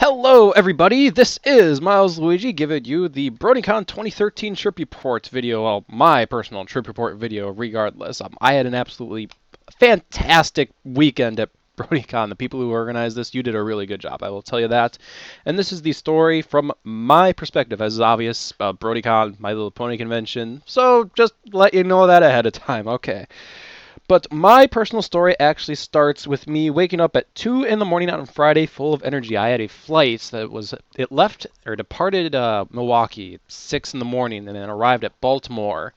Hello everybody, this is Milesluigi giving you the Bronycon 2013 trip report video, well, my personal trip report video regardless. I had an absolutely fantastic weekend at Bronycon. The people who organized this, you did a really good job, I will tell you that. And this is the story from my perspective, as is obvious, Bronycon, My Little Pony convention, so just let you know that ahead of time, okay. But my personal story actually starts with me waking up at 2 in the morning on Friday full of energy. I had a flight it left or departed Milwaukee at 6 in the morning and then arrived at Baltimore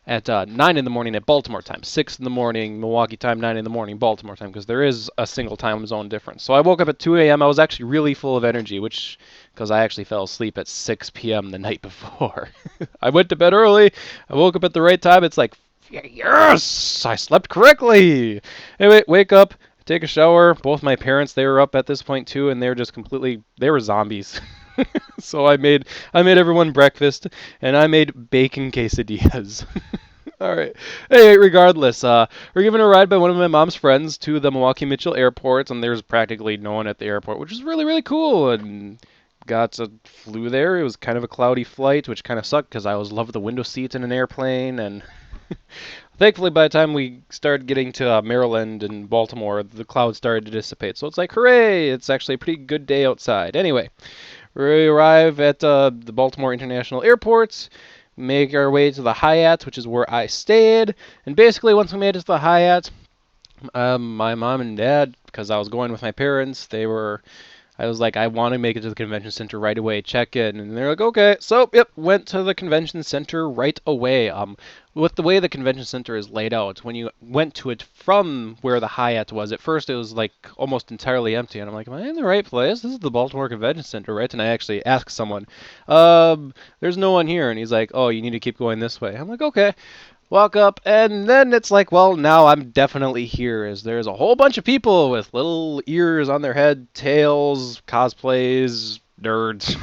at 9 in the morning at Baltimore time. 6 in the morning, Milwaukee time, 9 in the morning, Baltimore time, because there is a single time zone difference. So I woke up at 2 a.m. I was actually really full of energy, because I actually fell asleep at 6 p.m. the night before. I went to bed early. I woke up at the right time. It's like, yes, I slept correctly. Anyway, wake up, take a shower. Both my parents, they were up at this point too, and they were zombies. So I made everyone breakfast, and I made bacon quesadillas. All right. Hey, regardless, we're given a ride by one of my mom's friends to the Milwaukee Mitchell Airport, and there's practically no one at the airport, which is really, really cool. And flew there. It was kind of a cloudy flight, which kind of sucked because I always loved the window seats in an airplane, and thankfully, by the time we started getting to Maryland and Baltimore, the clouds started to dissipate. So it's like, hooray! It's actually a pretty good day outside. Anyway, we arrive at the Baltimore International Airport, make our way to the Hyatt, which is where I stayed. And basically, once we made it to the Hyatt, my mom and dad, because I was going with my parents, I was like, I want to make it to the convention center right away, check in. And they're like, okay. So, yep, went to the convention center right away. With the way the convention center is laid out, when you went to it from where the Hyatt was, at first it was like almost entirely empty. And I'm like, am I in the right place? This is the Baltimore Convention Center, right? And I actually asked someone, there's no one here. And he's like, oh, you need to keep going this way. I'm like, okay. Walk up, and then it's like, well, now I'm definitely here, as there's a whole bunch of people with little ears on their head, tails, cosplays, nerds.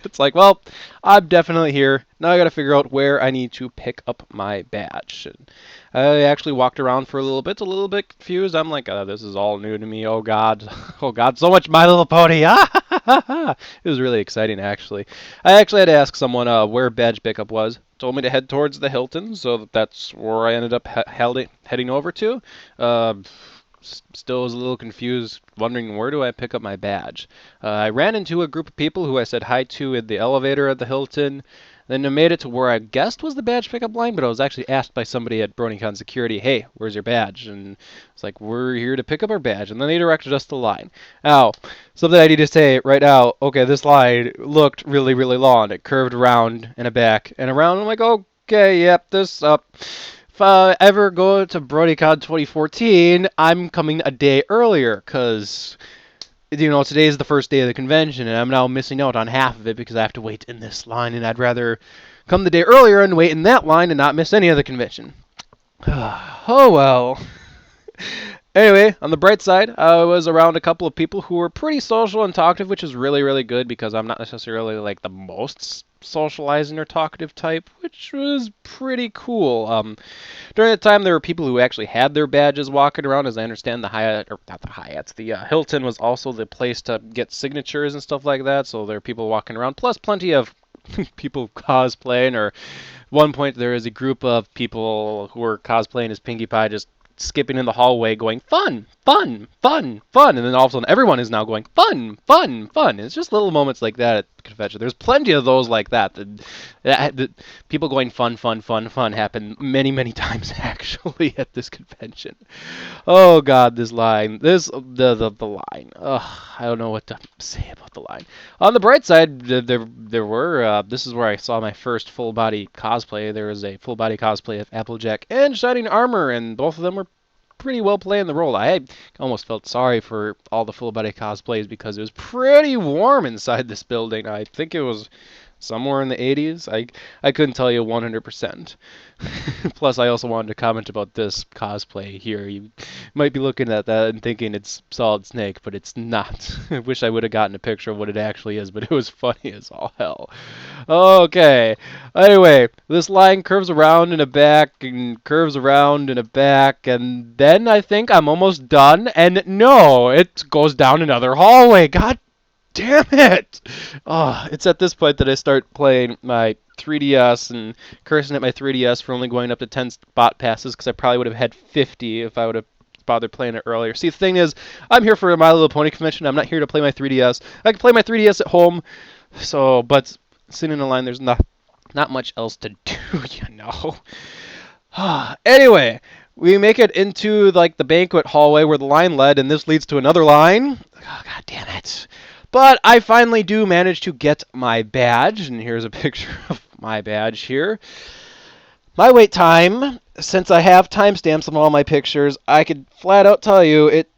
It's like, well, I'm definitely here. Now I gotta figure out where I need to pick up my badge. And I actually walked around for a little bit confused. I'm like, this is all new to me. Oh God, oh God, so much My Little Pony. It was really exciting, actually. I actually had to ask someone where badge pickup was. Told me to head towards the Hilton, so that's where I ended up heading over to. Still was a little confused, wondering where do I pick up my badge. I ran into a group of people who I said hi to in the elevator at the Hilton. Then I made it to where I guessed was the badge pickup line, but I was actually asked by somebody at Bronycon security, hey, where's your badge? And it's like, we're here to pick up our badge. And then they directed us to the line. Now, something I need to say right now, okay, this line looked really, really long. It curved around and back and around. I'm like, okay, yep, this up. If I ever go to Bronycon 2014, I'm coming a day earlier, because today is the first day of the convention, and I'm now missing out on half of it because I have to wait in this line, and I'd rather come the day earlier and wait in that line and not miss any of the convention. Oh well. Anyway, on the bright side, I was around a couple of people who were pretty social and talkative, which is really, really good because I'm not necessarily like the most socializing or talkative type, which was pretty cool. During the time, there were people who actually had their badges walking around. As I understand, the Hilton was also the place to get signatures and stuff like that, so there are people walking around, plus plenty of people cosplaying, or at one point there is a group of people who were cosplaying as Pinkie Pie just skipping in the hallway going, fun, fun, fun, fun, and then all of a sudden everyone is now going, fun, fun, fun. It's just little moments like that at the convention. There's plenty of those like that. The people going fun, fun, fun, fun happen many, many times actually at this convention. Oh God, this line, the line. Ugh, I don't know what to say about the line. On the bright side, there were, this is where I saw my first full body cosplay. There was a full body cosplay of Applejack and Shining Armor, and both of them were pretty well playing the role. I almost felt sorry for all the full body cosplays because it was pretty warm inside this building. I think it was somewhere in the 80s. I couldn't tell you 100%. Plus, I also wanted to comment about this cosplay here. You might be looking at that and thinking it's Solid Snake, but it's not. I wish I would have gotten a picture of what it actually is, but it was funny as all hell. Okay. Anyway, this line curves around in a back and curves around in a back, and then I think I'm almost done, and no, it goes down another hallway. God damn it! Oh, it's at this point that I start playing my 3DS and cursing at my 3DS for only going up to 10 spot passes because I probably would have had 50 if I would have bothered playing it earlier. See, the thing is, I'm here for a My Little Pony convention. I'm not here to play my 3DS. I can play my 3DS at home, but sitting in a line, there's not much else to do, you know. Anyway, we make it into like the banquet hallway where the line led, and this leads to another line. Oh, God damn it. But I finally do manage to get my badge, and here's a picture of my badge here. My wait time, since I have timestamps on all my pictures, I could flat out tell you it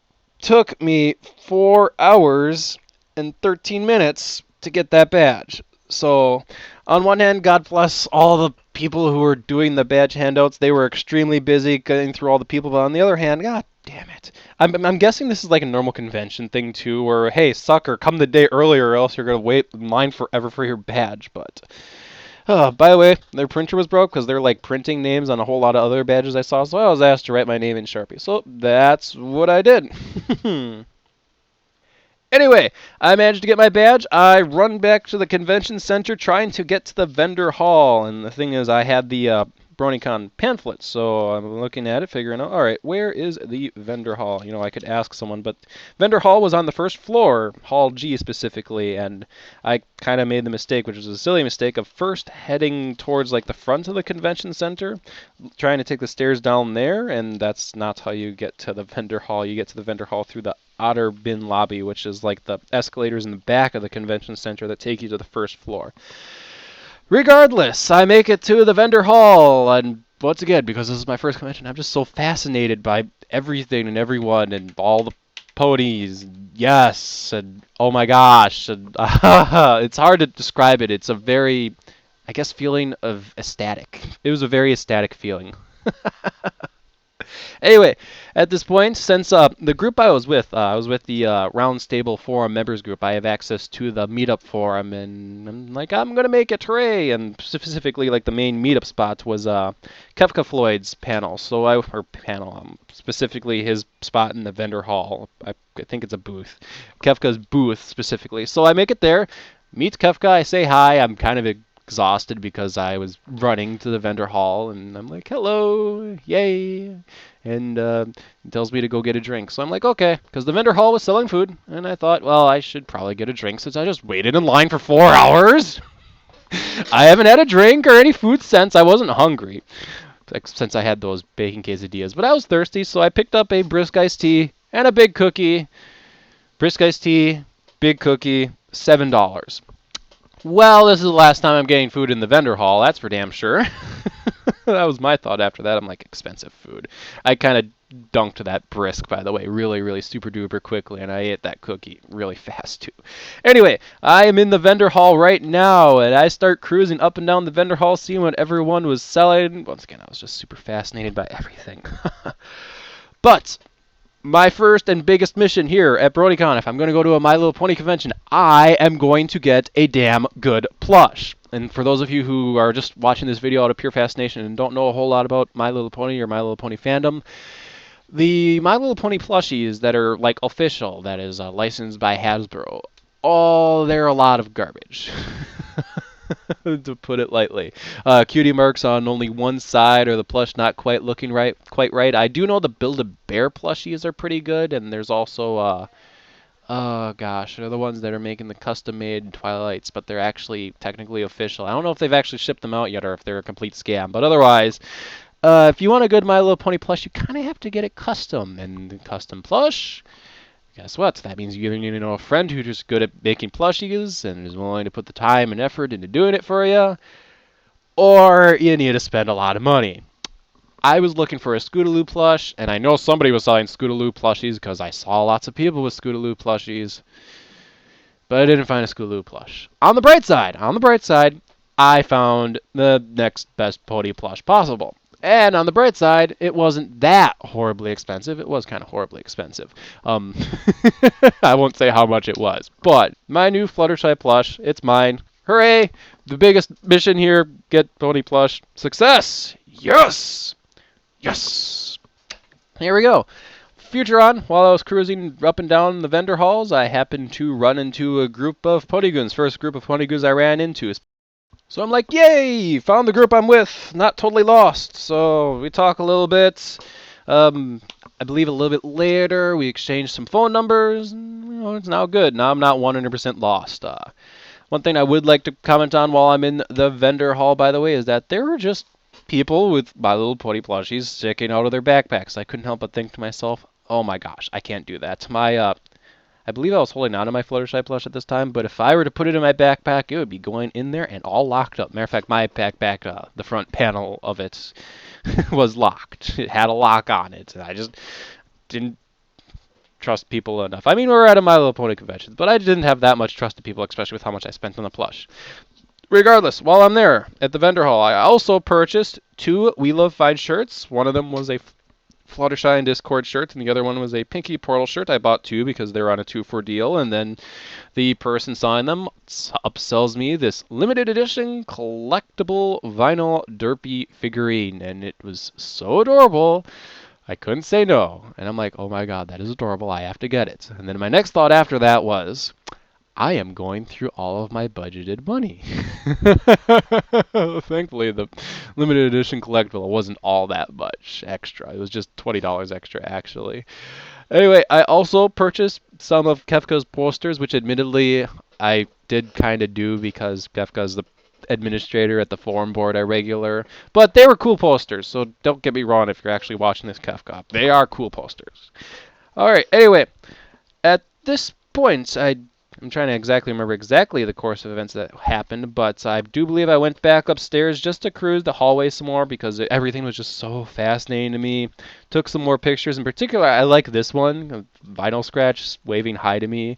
took me 4 hours and 13 minutes to get that badge. So, on one hand, God bless all the people who were doing the badge handouts. They were extremely busy getting through all the people. But on the other hand, God damn it. I'm guessing this is like a normal convention thing, too, where, hey, sucker, come the day earlier or else you're going to wait in line forever for your badge. But, by the way, their printer was broke because they're like printing names on a whole lot of other badges I saw. So I was asked to write my name in Sharpie. So that's what I did. Anyway, I managed to get my badge. I run back to the convention center trying to get to the vendor hall. And the thing is, I had the Bronycon pamphlet, so I'm looking at it, figuring out, all right, where is the vendor hall? You know, I could ask someone, but vendor hall was on the first floor, Hall G specifically, and I kind of made the mistake, which was a silly mistake, of first heading towards like the front of the convention center, trying to take the stairs down there, and that's not how you get to the vendor hall. You get to the vendor hall through the Otter Bin Lobby, which is like the escalators in the back of the convention center that take you to the first floor. Regardless, I make it to the vendor hall, and once again, because this is my first convention, I'm just so fascinated by everything and everyone and all the ponies. Yes, and oh my gosh, and it's hard to describe it. It's a very, I guess, feeling of ecstatic. It was a very ecstatic feeling. Anyway, at this point, since the group I was with the Round Stable Forum members group. I have access to the meetup forum, and I'm like, I'm going to make it, hooray! And specifically, like, the main meetup spot was Kefka Floyd's panel. Specifically his spot in the vendor hall. I think it's a booth. Kefka's booth, specifically. So I make it there, meet Kefka, I say hi, I'm kind of exhausted because I was running to the vendor hall, and I'm like, hello, yay, and he tells me to go get a drink. So I'm like, okay, because the vendor hall was selling food, and I thought, well, I should probably get a drink since I just waited in line for 4 hours. I haven't had a drink or any food since. I wasn't hungry, since I had those bacon quesadillas, but I was thirsty, so I picked up a brisk iced tea and a big cookie. Brisk iced tea, big cookie, $7. Well, this is the last time I'm getting food in the vendor hall, that's for damn sure. That was my thought after that. I'm like, expensive food. I kind of dunked that brisk, by the way, really, really super duper quickly, and I ate that cookie really fast, too. Anyway, I am in the vendor hall right now, and I start cruising up and down the vendor hall, seeing what everyone was selling. Once again, I was just super fascinated by everything. But my first and biggest mission here at Bronycon, if I'm going to go to a My Little Pony convention, I am going to get a damn good plush. And for those of you who are just watching this video out of pure fascination and don't know a whole lot about My Little Pony or My Little Pony fandom, the My Little Pony plushies that are like official, that is licensed by Hasbro, they're a lot of garbage. To put it lightly. Cutie marks on only one side, or the plush not quite looking quite right. I do know the Build-A-Bear plushies are pretty good, and there's also, they're the ones that are making the custom-made Twilights, but they're actually technically official. I don't know if they've actually shipped them out yet, or if they're a complete scam, but otherwise, if you want a good My Little Pony plush, you kind of have to get it custom, and custom plush, guess what? That means you either need to know a friend who's just good at making plushies and is willing to put the time and effort into doing it for you, or you need to spend a lot of money. I was looking for a Scootaloo plush, and I know somebody was selling Scootaloo plushies because I saw lots of people with Scootaloo plushies, but I didn't find a Scootaloo plush. On the bright side, I found the next best pony plush possible. And on the bright side, it wasn't that horribly expensive. It was kind of horribly expensive. I won't say how much it was. But my new Fluttershy plush, it's mine. Hooray! The biggest mission here, get pony plush. Success! Yes! Yes! Here we go. future on, while I was cruising up and down the vendor halls, I happened to run into a group of ponygoons. First group of ponygoons I ran into. So I'm like, yay! Found the group I'm with. Not totally lost. So we talk a little bit. I believe a little bit later we exchanged some phone numbers. And, it's now good. Now I'm not 100% lost. One thing I would like to comment on while I'm in the vendor hall, by the way, is that there were just people with My Little Pony plushies sticking out of their backpacks. I couldn't help but think to myself, oh my gosh, I can't do that. I believe I was holding on to my Fluttershy plush at this time, but if I were to put it in my backpack, it would be going in there and all locked up. Matter of fact, my backpack, the front panel of it was locked. It had a lock on it, and I just didn't trust people enough. I mean, we were at a My Little Pony convention, but I didn't have that much trust in people, especially with how much I spent on the plush. Regardless, while I'm there at the vendor hall, I also purchased 2 We Love Fine shirts. One of them was a Fluttershy and Discord shirt, and the other one was a Pinky Portal shirt. I bought 2 because they were on a 2-for deal, and then the person selling them upsells me this limited edition collectible vinyl derpy figurine, and it was so adorable. I couldn't say no, and I'm like, oh my god, that is adorable, I have to get it. And then my next thought after that was, I am going through all of my budgeted money. Thankfully, the limited edition collectible wasn't all that much extra. It was just $20 extra, actually. Anyway, I also purchased some of Kefka's posters, which admittedly I did kind of do because Kefka's the administrator at the forum board I regular. But they were cool posters, so don't get me wrong if you're actually watching this Kefka. They are cool posters. Alright, anyway, at this point, I'm trying to remember the course of events that happened, but I do believe I went back upstairs just to cruise the hallway some more because everything was just so fascinating to me. Took some more pictures. In particular, I like this one, Vinyl Scratch waving hi to me.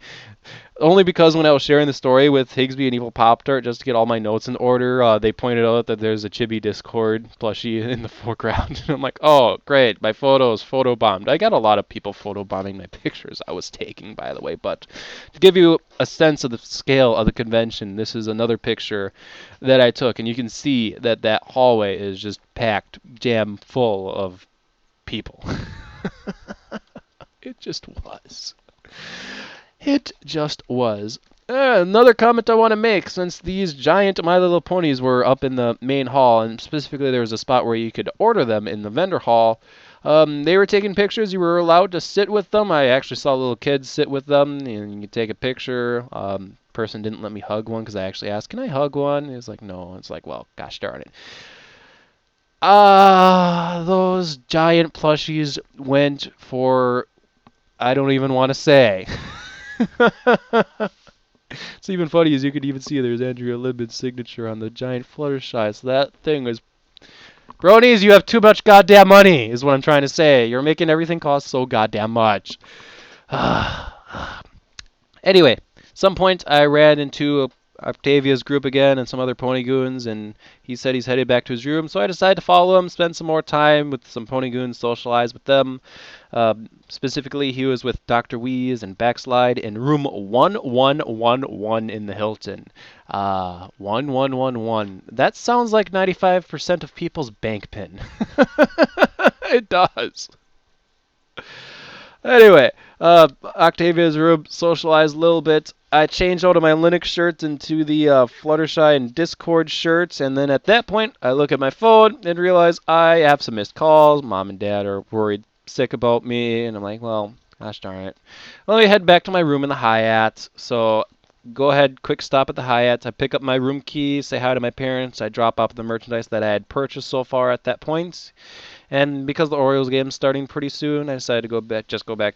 Only because when I was sharing the story with Higsby and Evil Pop-Tart, just to get all my notes in order, they pointed out that there's a Chibi Discord plushie in the foreground. And I'm like, oh, great, my photos photobombed. I got a lot of people photobombing my pictures I was taking, by the way. But to give you a sense of the scale of the convention, this is another picture that I took. And you can see that that hallway is just packed, jam full of people. It just was. It just was. Another comment I want to make, since these giant My Little Ponies were up in the main hall, and specifically there was a spot where you could order them in the vendor hall, they were taking pictures. You were allowed to sit with them. I actually saw little kids sit with them, and you could take a picture. Person didn't let me hug one because I actually asked, can I hug one? He was like, no. It's like, well, gosh darn it. Those giant plushies went for, I don't even want to say. It's even funny as you could even see there's Andrea Libman's signature on the giant Fluttershy. So that thing was... Bronies, you have too much goddamn money, is what I'm trying to say. You're making everything cost so goddamn much. Anyway, some point I ran into Octavia's group again and some other Ponygoons, and he said he's headed back to his room, so I decided to follow him, spend some more time with some Ponygoons, socialize with them. Specifically, he was with Dr. Wheeze and Backslide in room 1111 in the Hilton. 1111. That sounds like 95% of people's bank pin. It does. Anyway, Octavia's room, socialized a little bit. I changed out of my Linux shirts into the Fluttershy and Discord shirts, and then at that point, I look at my phone and realize I have some missed calls. Mom and Dad are worried sick about me, and I'm like, well, gosh darn it. Let me head back to my room in the Hyatt. So go ahead, quick stop at the Hyatt. I pick up my room key, say hi to my parents. I drop off the merchandise that I had purchased so far at that point. And because the Orioles game is starting pretty soon, I decided to go back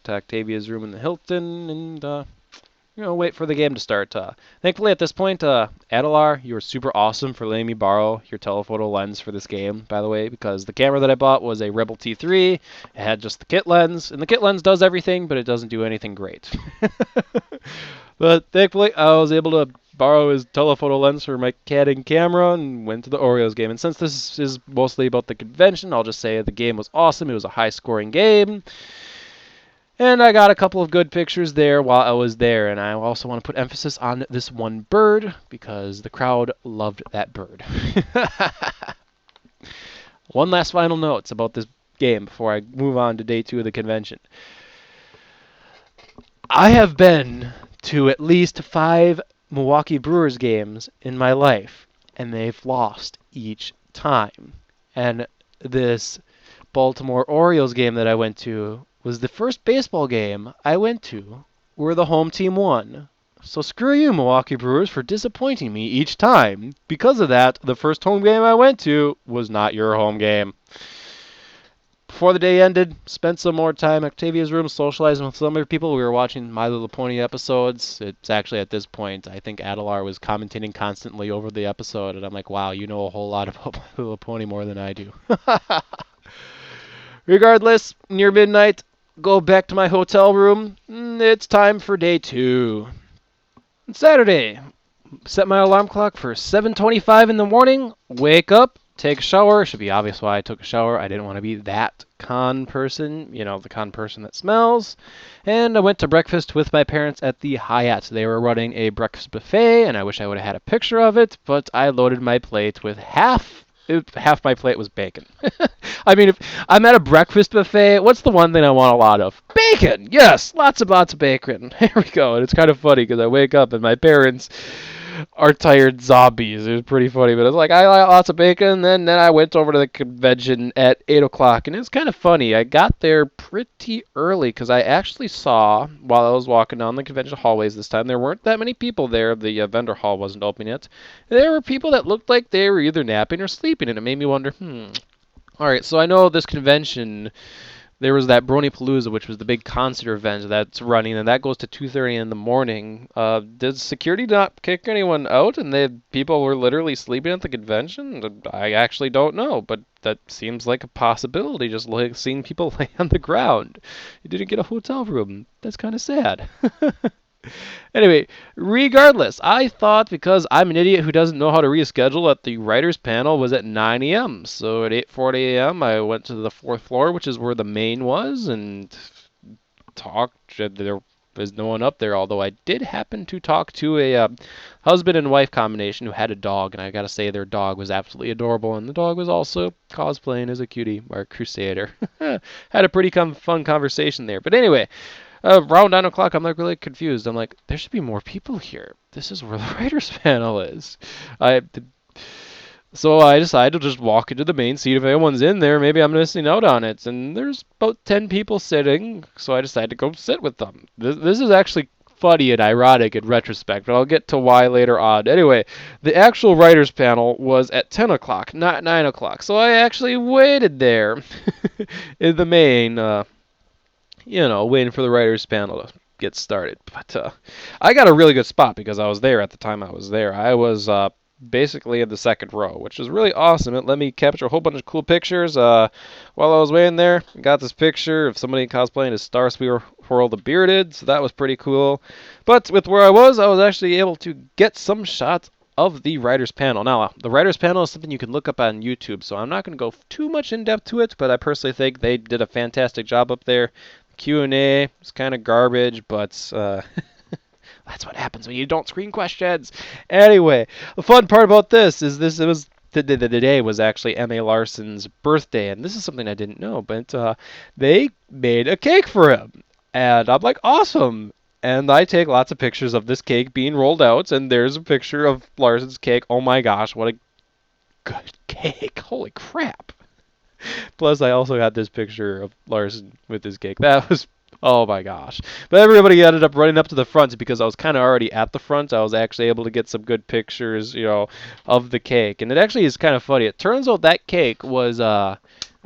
to Octavia's room in the Hilton and wait for the game to start. Thankfully, at this point, Adelar, you were super awesome for letting me borrow your telephoto lens for this game, by the way, because the camera that I bought was a Rebel T3. It had just the kit lens, and the kit lens does everything, but it doesn't do anything great. But thankfully, I was able to borrow his telephoto lens for my Canon camera and went to the Orioles game. And since this is mostly about the convention, I'll just say the game was awesome. It was a high-scoring game. And I got a couple of good pictures there while I was there. And I also want to put emphasis on this one bird because the crowd loved that bird. One last final note about this game before I move on to day 2 of the convention. I have been to at least 5 Milwaukee Brewers games in my life, and they've lost each time. And this Baltimore Orioles game that I went to was the first baseball game I went to where the home team won. So screw you, Milwaukee Brewers, for disappointing me each time. Because of that, the first home game I went to was not your home game. Before the day ended, spent some more time at Octavia's room socializing with some other people. We were watching My Little Pony episodes. It's actually at this point, I think Adelar was commentating constantly over the episode, and I'm like, wow, you know a whole lot about My Little Pony more than I do. Regardless, near midnight, go back to my hotel room. It's time for day 2. It's Saturday. Set my alarm clock for 7:25 in the morning. Wake up, take a shower. Should be obvious why I took a shower. I didn't want to be that con person, the con person that smells. And I went to breakfast with my parents at the Hyatt. They were running a breakfast buffet, and I wish I would have had a picture of it, but I loaded my plate with half my plate was bacon. I mean, if I'm at a breakfast buffet, what's the one thing I want a lot of? Bacon! Yes! Lots of bacon. Here we go. And it's kind of funny because I wake up and my parents are tired zombies. It was pretty funny, but it's like, I like lots of bacon. Then I went over to the convention at 8 o'clock, and it's kind of funny. I got there pretty early because I actually saw, while I was walking down the convention hallways this time, there weren't that many people there. The vendor hall wasn't open yet. There were people that looked like they were either napping or sleeping, and it made me wonder, all right, so I know this convention, there was that Bronypalooza, which was the big concert event that's running, and that goes to 2:30 in the morning. Did security not kick anyone out, and people were literally sleeping at the convention? I actually don't know, but that seems like a possibility, just like seeing people lay on the ground. You didn't get a hotel room. That's kind of sad. Anyway, regardless, I thought because I'm an idiot who doesn't know how to reschedule that the writers panel was at 9 a.m. So at 8:40 a.m. I went to the 4th floor, which is where the main was, and talked. There was no one up there, although I did happen to talk to a husband and wife combination who had a dog, and I gotta say their dog was absolutely adorable, and the dog was also cosplaying as a cutie or a crusader. Had a pretty fun conversation there. But anyway, around 9 o'clock, I'm like really confused. I'm like, there should be more people here. This is where the writers panel is. So I decided to just walk into the main seat. If anyone's in there, maybe I'm missing out on it. And there's about 10 people sitting, so I decided to go sit with them. This is actually funny and ironic in retrospect, but I'll get to why later on. Anyway, the actual writers panel was at 10 o'clock, not 9 o'clock. So I actually waited there in the main, waiting for the writers panel to get started. But I got a really good spot because I was there at the time I was there. I was basically in the 2nd row, which was really awesome. It let me capture a whole bunch of cool pictures. While I was waiting there, I got this picture of somebody cosplaying as Starspear Whirl the Bearded, so that was pretty cool. But with where I was actually able to get some shots of the writers panel. Now, the writers panel is something you can look up on YouTube, so I'm not going to go too much in depth to it, but I personally think they did a fantastic job up there. Q&A is kind of garbage, but that's what happens when you don't screen questions. Anyway, the fun part about this is the day was actually M.A. Larson's birthday, and this is something I didn't know, but they made a cake for him, and I'm like, awesome. And I take lots of pictures of this cake being rolled out, and there's a picture of Larson's cake. Oh my gosh, what a good cake. Holy crap. Plus, I also had this picture of Larson with his cake. That was, oh my gosh. But everybody ended up running up to the front because I was kind of already at the front. I was actually able to get some good pictures, of the cake. And it actually is kind of funny. It turns out that cake was, I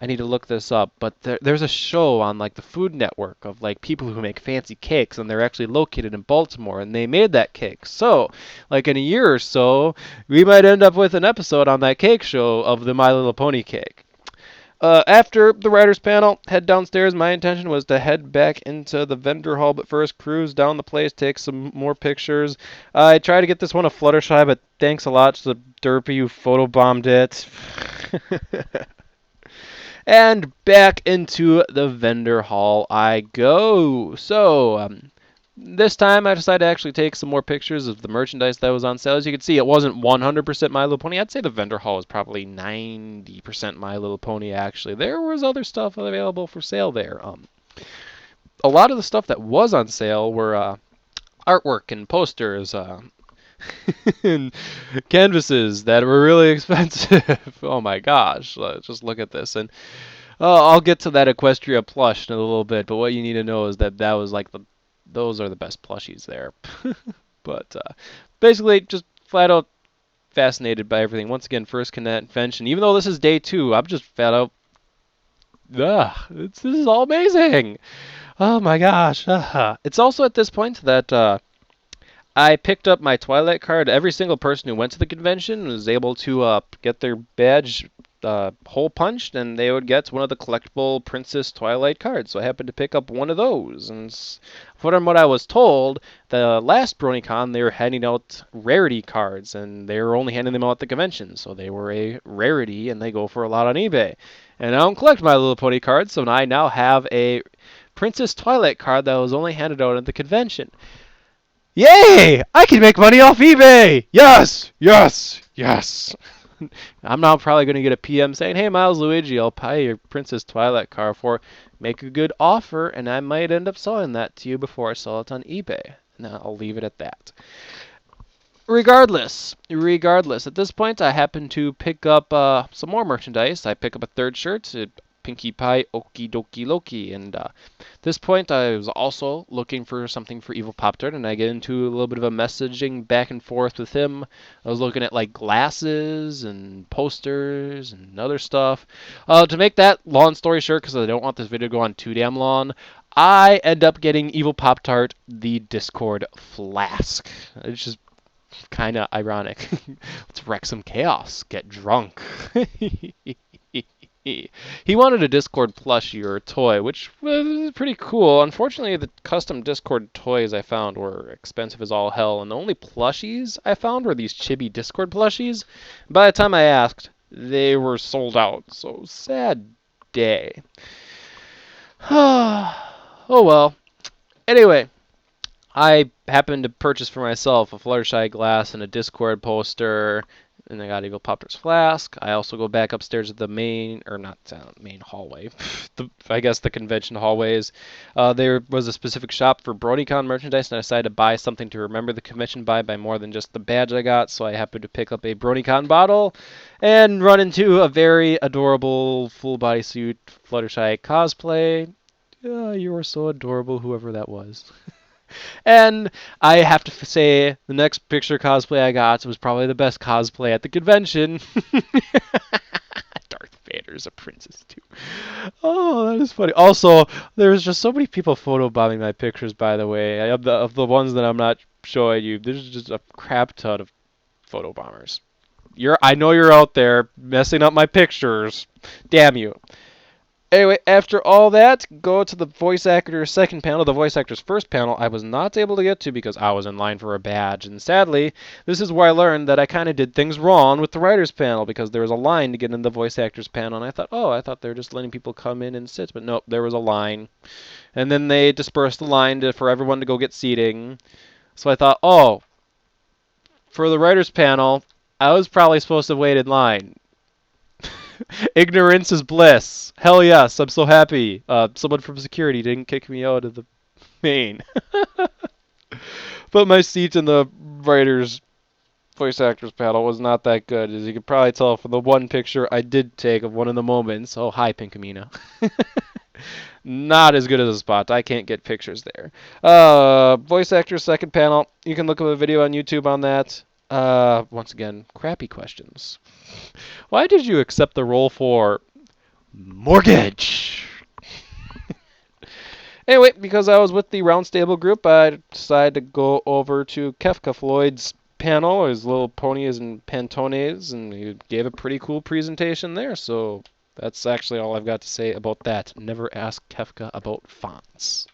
need to look this up, but there's a show on like the Food Network of like people who make fancy cakes, and they're actually located in Baltimore, and they made that cake. So, like in a year or so, we might end up with an episode on that cake show of the My Little Pony cake. After the writers panel, head downstairs. My intention was to head back into the vendor hall, but first cruise down the place, take some more pictures. I tried to get this one a Fluttershy, but thanks a lot to the derpy who photobombed it. And back into the vendor hall I go. So, this time I decided to actually take some more pictures of the merchandise that was on sale. As you can see, it wasn't 100% My Little Pony. I'd say the vendor hall was probably 90% My Little Pony, actually. There was other stuff available for sale there. a lot of the stuff that was on sale were artwork and posters, and canvases that were really expensive. Oh my gosh, just look at this. And I'll get to that Equestria plush in a little bit, but what you need to know is that that was like those are the best plushies there. But basically, just flat out fascinated by everything. Once again, first convention. Even though this is day 2, I'm just flat out. This is all amazing. Oh my gosh. It's also at this point that I picked up my Twilight card. Every single person who went to the convention was able to get their badge hole punched, and they would get one of the collectible Princess Twilight cards. So I happened to pick up one of those. And from what I was told, the last Bronycon, they were handing out rarity cards, and they were only handing them out at the convention. So they were a rarity, and they go for a lot on eBay. And I don't collect My Little Pony cards, so I now have a Princess Twilight card that was only handed out at the convention. Yay! I can make money off eBay! Yes! Yes! Yes! I'm now probably going to get a PM saying, hey, Milesluigi, I'll buy your Princess Twilight card for make a good offer, and I might end up selling that to you before I sell it on eBay. And I'll leave it at that. Regardless, at this point, I happen to pick up some more merchandise. I pick up a third shirt, Pinkie Pie Okie Dokie Loki, and at this point I was also looking for something for Evil Pop-Tart, and I get into a little bit of a messaging back and forth with him. I was looking at like glasses and posters and other stuff. To make that long story short, because I don't want this video to go on too damn long, I end up getting Evil Pop-Tart the Discord Flask. It's just kind of ironic. Let's wreck some chaos, get drunk. He wanted a Discord plushie or a toy, which was pretty cool. Unfortunately, the custom Discord toys I found were expensive as all hell, and the only plushies I found were these chibi Discord plushies. By the time I asked, they were sold out, so sad day. Oh well. Anyway, I happened to purchase for myself a Fluttershy glass and a Discord poster, and I got Evil Pop-Tart's Flask. I also go back upstairs to the main, or not main hallway, I guess the convention hallways. There was a specific shop for Bronycon merchandise, and I decided to buy something to remember the convention by more than just the badge I got, so I happened to pick up a Bronycon bottle and run into a very adorable full bodysuit Fluttershy cosplay. You were so adorable, whoever that was. And I have to say, the next picture cosplay I got was probably the best cosplay at the convention. Darth Vader's a princess, too. Oh, that is funny. Also, there's just so many people photobombing my pictures, by the way. Of the ones that I'm not showing you, there's just a crap ton of photobombers. I know you're out there messing up my pictures. Damn you. Anyway, after all that, go to the voice actor's second panel. The voice actor's first panel I was not able to get to because I was in line for a badge. And sadly, this is where I learned that I kind of did things wrong with the writer's panel because there was a line to get in the voice actor's panel. And I thought they were just letting people come in and sit. But nope, there was a line. And then they dispersed the line for everyone to go get seating. So I thought, for the writer's panel, I was probably supposed to wait in line. Ignorance is bliss. Hell yes, I'm so happy. Someone from security didn't kick me out of the main. But my seat in the writer's voice actors panel was not that good, as you can probably tell from the one picture I did take of one of the moments. Oh, hi, Pinkamena. Not as good as a spot. I can't get pictures there. Voice actors second panel. You can look up a video on YouTube on that. Once again, crappy questions. Why did you accept the role for mortgage? Anyway, because I was with the Roundtable group, I decided to go over to Kefka Floyd's panel, his little ponies and pantones, and he gave a pretty cool presentation there, so that's actually all I've got to say about that. Never ask Kefka about fonts.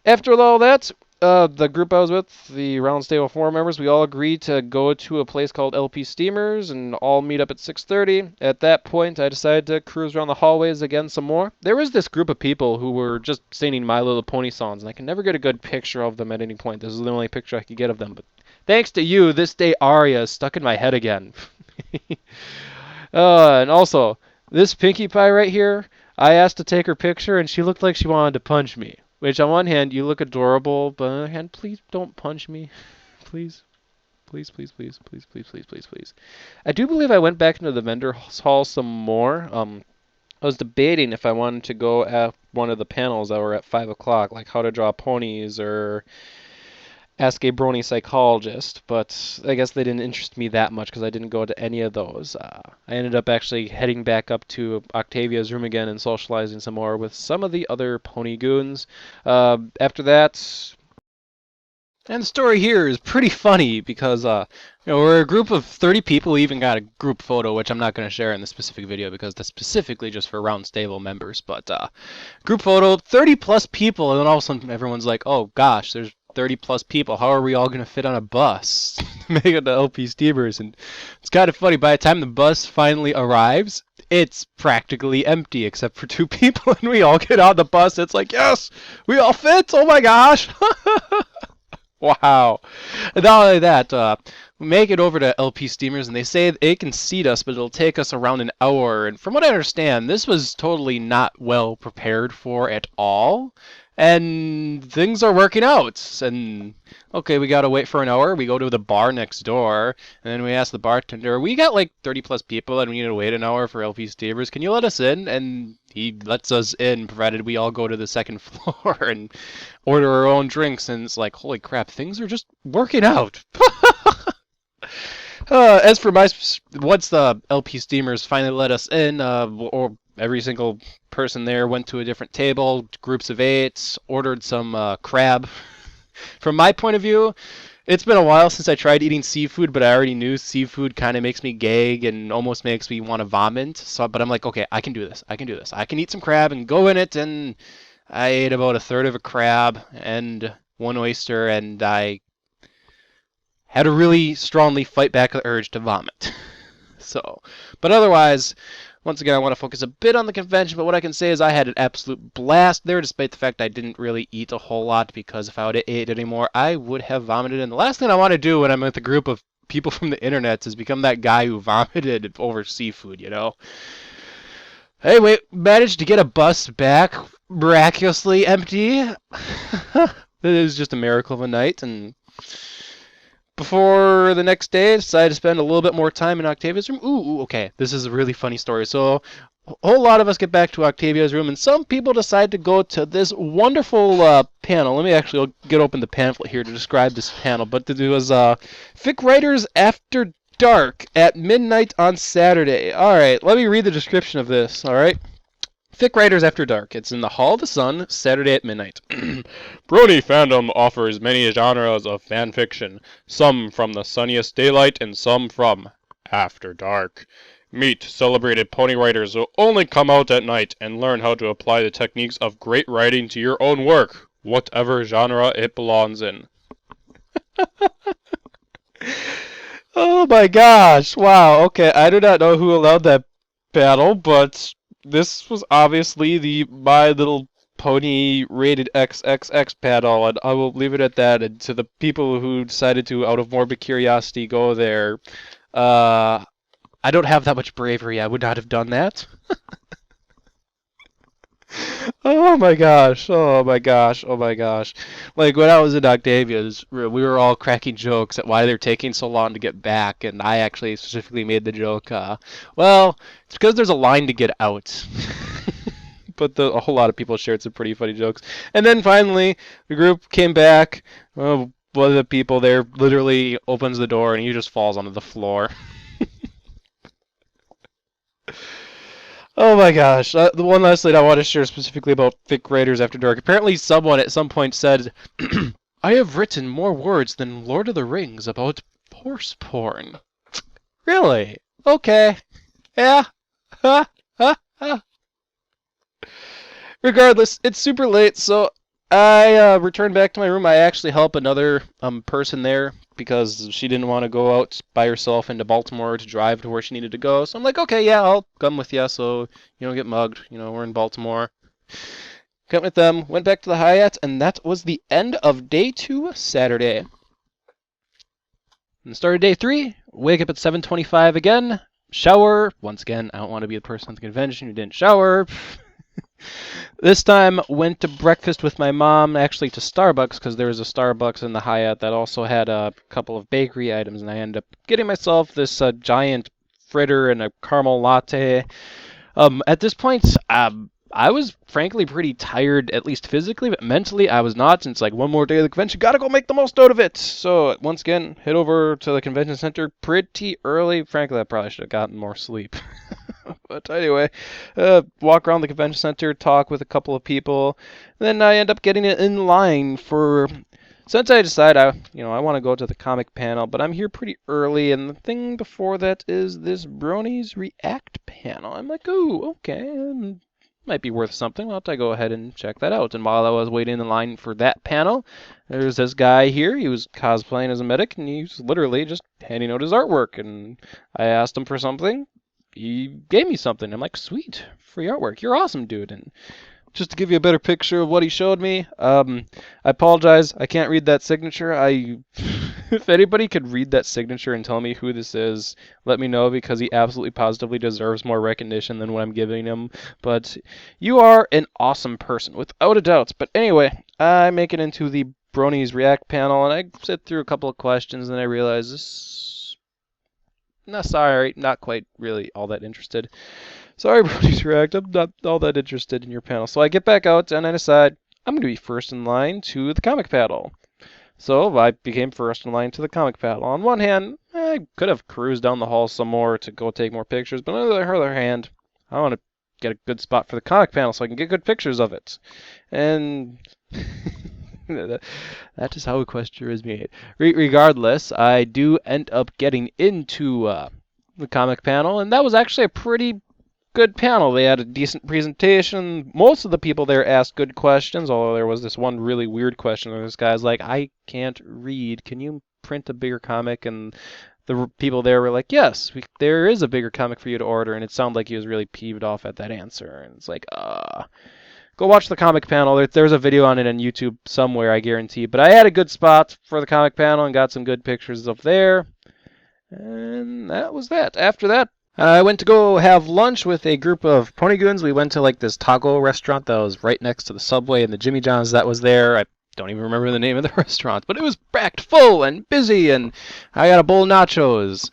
After all that, the group I was with, the Roundtable 4 members, we all agreed to go to a place called LP Steamers and all meet up at 6:30. At that point, I decided to cruise around the hallways again some more. There was this group of people who were just singing My Little Pony songs, and I can never get a good picture of them at any point. This is the only picture I could get of them. But thanks to you, this day aria is stuck in my head again. And also, this Pinkie Pie right here, I asked to take her picture, and she looked like she wanted to punch me. Which, on one hand, you look adorable, but on the other hand, please don't punch me. Please. Please, please, please, please, please, please, please, please. I do believe I went back into the vendor hall some more. I was debating if I wanted to go at one of the panels that were at 5 o'clock, like how to draw ponies or ask a brony psychologist, but I guess they didn't interest me that much because I didn't go to any of those. I ended up actually heading back up to Octavia's room again and socializing some more with some of the other pony goons. After that, and the story here is pretty funny because we're a group of 30 people. We even got a group photo, which I'm not going to share in the specific video because that's specifically just for Round Stable members. But group photo, 30 plus people, and then all of a sudden everyone's like, "Oh gosh, there's 30 plus people. How are we all going to fit on a bus to make it to LP Steamers?" And it's kind of funny. By the time the bus finally arrives, it's practically empty except for 2 people, and we all get on the bus. It's like, yes, we all fit. Oh my gosh. Wow. And not only that, we make it over to LP Steamers, and they say they can seat us, but it'll take us around an hour. And from what I understand, this was totally not well prepared for at all. And things are working out. And, okay, we gotta wait for an hour. We go to the bar next door, and then we ask the bartender, we got like 30 plus people, and we need to wait an hour for LP Steamers. Can you let us in? And he lets us in, provided we all go to the second floor and order our own drinks. And it's like, holy crap, things are just working out. As for once the LP Steamers finally let us in, or every single person there went to a different table, groups of 8, ordered some crab. From my point of view, it's been a while since I tried eating seafood, but I already knew seafood kind of makes me gag and almost makes me want to vomit. So, but I'm like, okay, I can do this. I can do this. I can eat some crab and go in it. And I ate about a third of a crab and 1 oyster, and I had to really strongly fight back the urge to vomit. So, but otherwise, once again, I want to focus a bit on the convention, but what I can say is I had an absolute blast there, despite the fact I didn't really eat a whole lot, because if I would have ate anymore, I would have vomited. And the last thing I want to do when I'm with a group of people from the internet is become that guy who vomited over seafood, you know? Anyway, managed to get a bus back, miraculously empty. It was just a miracle of a night, and before the next day, I decided to spend a little bit more time in Octavia's room. Ooh, okay, this is a really funny story. So, a whole lot of us get back to Octavia's room, and some people decide to go to this wonderful panel. Let me actually get open the pamphlet here to describe this panel. But it was Fic Writers After Dark at midnight on Saturday. All right, let me read the description of this. All right. Fic Writers After Dark. It's in the Hall of the Sun, Saturday at midnight. Brony fandom offers many genres of fan fiction, some from the sunniest daylight and some from after dark. Meet celebrated pony writers who only come out at night and learn how to apply the techniques of great writing to your own work, whatever genre it belongs in. Oh my gosh, wow, okay, I do not know who allowed that battle, but this was obviously the My Little Pony rated XXX panel, and I will leave it at that. And to the people who decided to, out of morbid curiosity, go there, I don't have that much bravery. I would not have done that. Oh my gosh, oh my gosh, oh my gosh. Like, when I was in Octavia's, we were all cracking jokes at why they're taking so long to get back, and I actually specifically made the joke, well, it's because there's a line to get out. But a whole lot of people shared some pretty funny jokes. And then finally, the group came back. One of the people there literally opens the door, and he just falls onto the floor. Oh my gosh. The one last thing I want to share specifically about Fic Writers After Dark. Apparently someone at some point said, I have written more words than Lord of the Rings about horse porn. Really? Okay. Yeah. Ha. Ha. Ha. Regardless, it's super late, so I returned back to my room. I actually help another person there because she didn't want to go out by herself into Baltimore to drive to where she needed to go. So I'm like, okay, yeah, I'll come with you so you don't get mugged. You know, we're in Baltimore. Went with them, went back to the Hyatt, and that was the end of day 2, Saturday. And started day 3, wake up at 7:25 again, shower. Once again, I don't want to be the person at the convention who didn't shower. This time went to breakfast with my mom, actually to Starbucks, because there was a Starbucks in the Hyatt that also had a couple of bakery items, and I ended up getting myself this giant fritter and a caramel latte. At this point, I was frankly pretty tired, at least physically, but mentally I was not. And it's like one more day of the convention, gotta go make the most out of it. So once again, head over to the convention center pretty early. Frankly, I probably should have gotten more sleep. But anyway, walk around the convention center, talk with a couple of people. Then I end up getting it in line for. Since I decide I want to go to the comic panel, but I'm here pretty early, and the thing before that is this Brony's React panel. I'm like, ooh, okay, might be worth something. Why don't I go ahead and check that out? And while I was waiting in line for that panel, there's this guy here. He was cosplaying as a medic, and he was literally just handing out his artwork. And I asked him for something. He gave me something. I'm like, sweet, free artwork. You're awesome, dude. And just to give you a better picture of what he showed me, I apologize. I can't read that signature. If anybody could read that signature and tell me who this is, let me know, because he absolutely positively deserves more recognition than what I'm giving him. But you are an awesome person, without a doubt. But anyway, I make it into the Brony's React panel, and I sit through a couple of questions, and I realize this... No, sorry, not quite really all that interested. Sorry, Brony's React, I'm not all that interested in your panel. So I get back out, and I decide I'm going to be first in line to the comic panel. So I became first in line to the comic panel. On one hand, I could have cruised down the hall some more to go take more pictures, but on the other hand, I want to get a good spot for the comic panel so I can get good pictures of it. And that is how Equestria is made. Regardless, I do end up getting into the comic panel, and that was actually a pretty good panel. They had a decent presentation. Most of the people there asked good questions, although there was this one really weird question where this guy's like, I can't read. Can you print a bigger comic? And the people there were like, yes, there is a bigger comic for you to order. And it sounded like he was really peeved off at that answer. And it's like, go watch the comic panel. There's a video on it on YouTube somewhere, I guarantee. But I had a good spot for the comic panel and got some good pictures up there. And that was that. After that, I went to go have lunch with a group of ponygoons. We went to like this taco restaurant that was right next to the Subway and the Jimmy John's that was there. I don't even remember the name of the restaurant, but it was packed full and busy, and I got a bowl of nachos.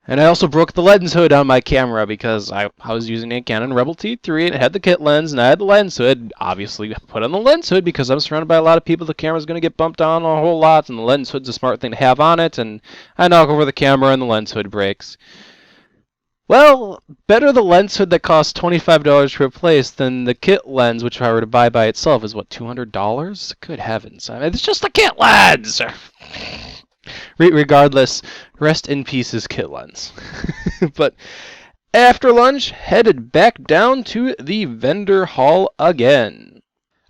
And I also broke the lens hood on my camera because I was using a Canon Rebel T3 and it had the kit lens and I had the lens hood. Obviously, put on the lens hood because I'm surrounded by a lot of people. The camera's going to get bumped on a whole lot, and the lens hood's a smart thing to have on it. And I knock over the camera and the lens hood breaks. Well, better the lens hood that costs $25 to replace than the kit lens, which if I were to buy by itself is, what, $200? Good heavens. I mean, it's just a kit lens! Regardless, rest in pieces, kit lens. But after lunch, headed back down to the vendor hall again.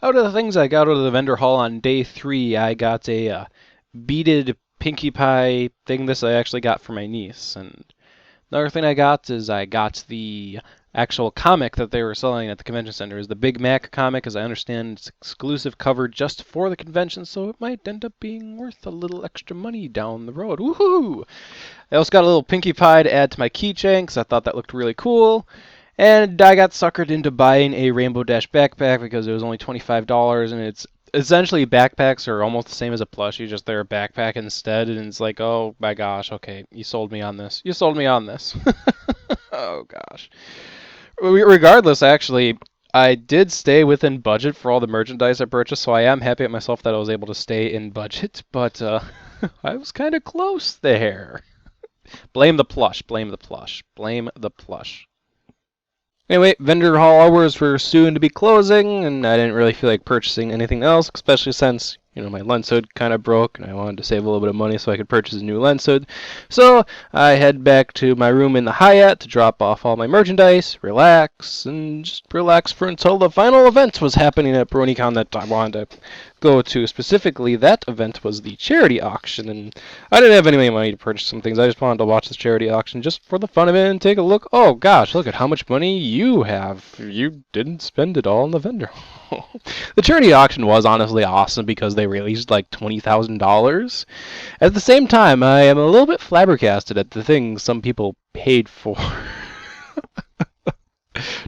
Out of the things I got out of the vendor hall on day 3, I got a beaded Pinkie Pie thing. This I actually got for my niece, and another thing I got is I got the actual comic that they were selling at the convention center. Is the Big Mac comic, as I understand it's exclusive cover just for the convention, so it might end up being worth a little extra money down the road. Woohoo! I also got a little Pinkie Pie to add to my keychain because I thought that looked really cool. And I got suckered into buying a Rainbow Dash backpack because it was only $25, and it's essentially backpacks are almost the same as a plushie, just they're a backpack instead, and it's like, oh my gosh, okay, you sold me on this. You sold me on this. Oh gosh. Regardless, actually, I did stay within budget for all the merchandise I purchased, so I am happy at myself that I was able to stay in budget, but I was kind of close there. Blame the plush, blame the plush, blame the plush. Anyway, vendor hall hours were soon to be closing, and I didn't really feel like purchasing anything else, especially since, my lens hood kind of broke, and I wanted to save a little bit of money so I could purchase a new lens hood. So I head back to my room in the Hyatt to drop off all my merchandise, relax, and just relax for until the final event was happening at Bronycon that I wanted to go to. Specifically, that event was the charity auction, and I didn't have any money to purchase some things. I just wanted to watch the charity auction just for the fun of it and take a look. Oh gosh, look at how much money you have. You didn't spend it all in the vendor hall. The charity auction was honestly awesome because they released like $20,000. At the same time, I am a little bit flabbergasted at the things some people paid for.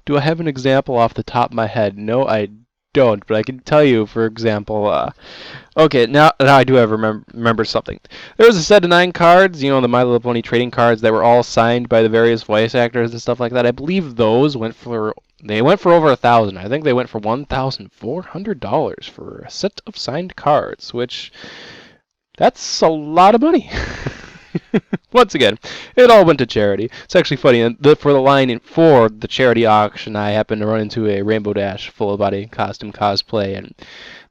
Do I have an example off the top of my head? No, I don't, but I can tell you, for example, okay, now I do have remember something. There was a set of 9 cards, you know, the My Little Pony trading cards that were all signed by the various voice actors and stuff like that. I believe those went for over 1,000. I think they went for $1,400 for a set of signed cards, which that's a lot of money. Once again, it all went to charity. It's actually funny. And for the line for the charity auction, I happened to run into a Rainbow Dash full body costume cosplay, and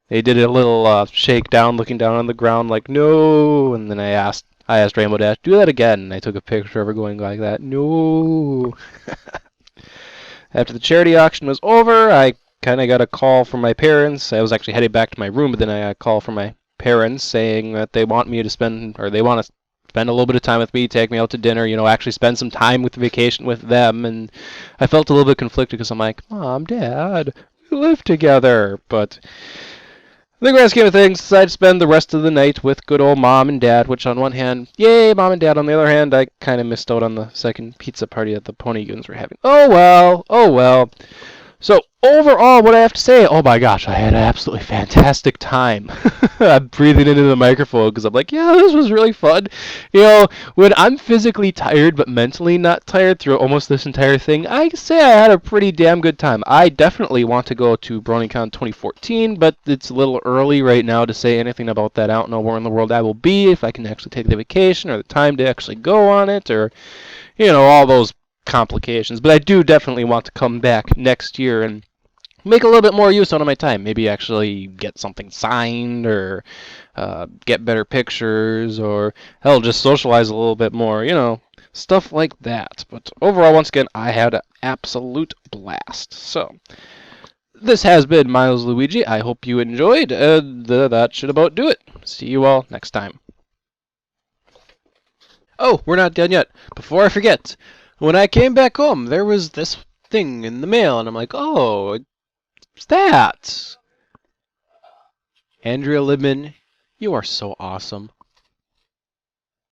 they did a little shake down, looking down on the ground like no. And then I asked Rainbow Dash, do that again. And I took a picture of her going like that. No. After the charity auction was over, I kind of got a call from my parents. I was actually headed back to my room, but then I got a call from my parents saying that they want me to spend, or they want to spend a little bit of time with me, take me out to dinner, you know, actually spend some time with the vacation with them. And I felt a little bit conflicted because I'm like, Mom, Dad, we live together. But in the grand scheme of things, decided to spend the rest of the night with good old Mom and Dad, which on one hand, yay, Mom and Dad. On the other hand, I kind of missed out on the second pizza party that the Ponygoons were having. Oh well, oh well. So overall, what I have to say, oh my gosh, I had an absolutely fantastic time. I'm breathing into the microphone because I'm like, yeah, this was really fun. You know, when I'm physically tired but mentally not tired through almost this entire thing, I say I had a pretty damn good time. I definitely want to go to Bronycon 2014, but it's a little early right now to say anything about that. I don't know where in the world I will be, if I can actually take the vacation or the time to actually go on it, or, you know, all those complications. But I do definitely want to come back next year and make a little bit more use out of my time. Maybe actually get something signed, or get better pictures, or hell, just socialize a little bit more, you know, stuff like that. But overall, once again, I had an absolute blast. So this has been Milesluigi. I hope you enjoyed, and that should about do it. See you all next time. Oh, we're not done yet. Before I forget, when I came back home, there was this thing in the mail, and I'm like, oh, it's that. Andrea Libman, you are so awesome.